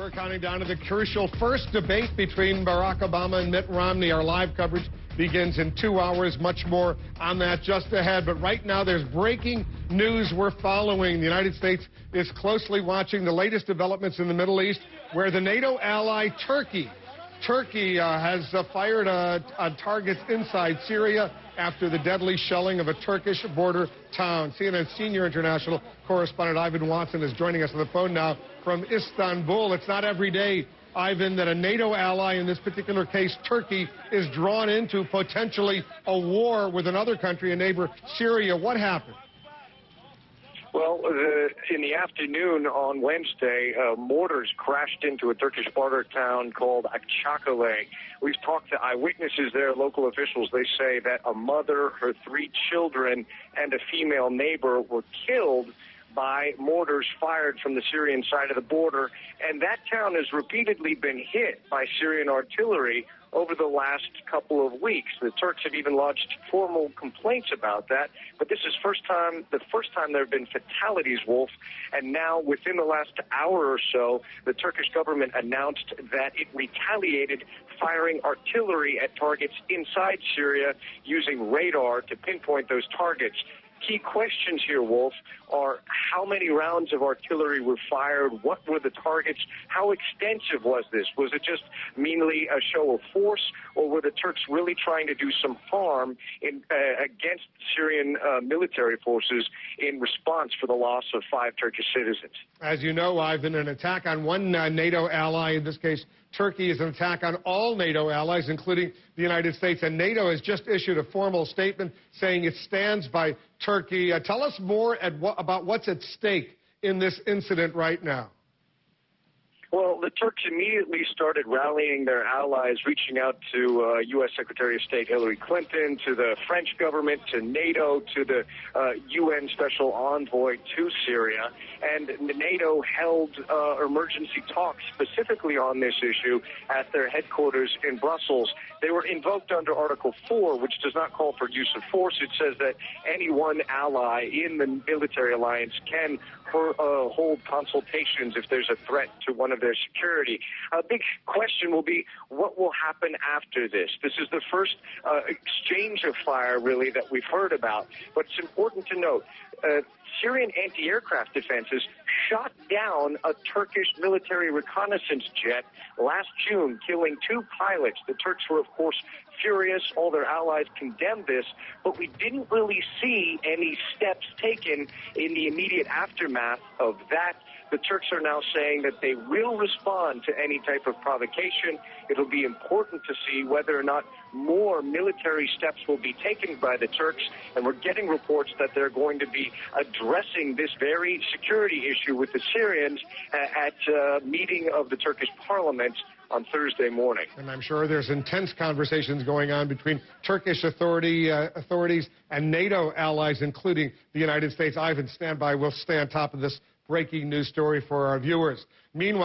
We're counting down to the crucial first debate between Barack Obama and Mitt Romney. Our live coverage begins in 2 hours. Much more on that just ahead. But right now, there's breaking news we're following. The United States is closely watching the latest developments in the Middle East, where the NATO ally Turkey has fired on targets inside Syria after the deadly shelling of a Turkish border town. CNN senior international correspondent Ivan Watson is joining us on the phone now from Istanbul. It's not every day, Ivan, that a NATO ally, in this particular case Turkey, is drawn into potentially a war with another country, a neighbor, Syria. What happened? Well, in the afternoon on Wednesday, mortars crashed into a Turkish border town called Akçakale. We've talked to eyewitnesses there, local officials. They say that a mother, her 3 children, and a female neighbor were killed by mortars fired from the Syrian side of the border. And that town has repeatedly been hit by Syrian artillery over the last couple of weeks. The Turks have even lodged formal complaints about that. But this is the first time there have been fatalities, Wolf. And now, within the last hour or so, the Turkish government announced that it retaliated, firing artillery at targets inside Syria using radar to pinpoint those targets. Key questions here, Wolf, are how many rounds of artillery were fired? What were the targets? How extensive was this? Was it just merely a show of force, or were the Turks really trying to do some harm against Syrian military forces in response for the loss of 5 Turkish citizens? As you know, Ivan, an attack on one NATO ally, in this case Turkey, is an attack on all NATO allies, including the United States. And NATO has just issued a formal statement saying it stands by Turkey. Tell us more about what's at stake in this incident right now. Well, the Turks immediately started rallying their allies, reaching out to U.S. Secretary of State Hillary Clinton, to the French government, to NATO, to the UN Special Envoy to Syria. And NATO held emergency talks specifically on this issue at their headquarters in Brussels. They were invoked under Article 4, which does not call for use of force. It says that any one ally in the military alliance can hold consultations if there's a threat to one of their security. A big question will be, what will happen after this? This is the first exchange of fire, really, that we've heard about. But it's important to note, Syrian anti-aircraft defenses shot down a Turkish military reconnaissance jet last June, killing 2 pilots. The Turks were, of course, furious. All their allies condemned this, but we didn't really see any steps taken in the immediate aftermath of that. The Turks are now saying that they will respond to any type of provocation. It'll be important to see whether or not more military steps will be taken by the Turks, and we're getting reports that they're going to be addressing this very security issue with the Syrians at a meeting of the Turkish parliament on Thursday morning. And I'm sure there's intense conversations going on between Turkish authorities and NATO allies, including the United States. Ivan, stand by. We'll stay on top of this breaking news story for our viewers. Meanwhile,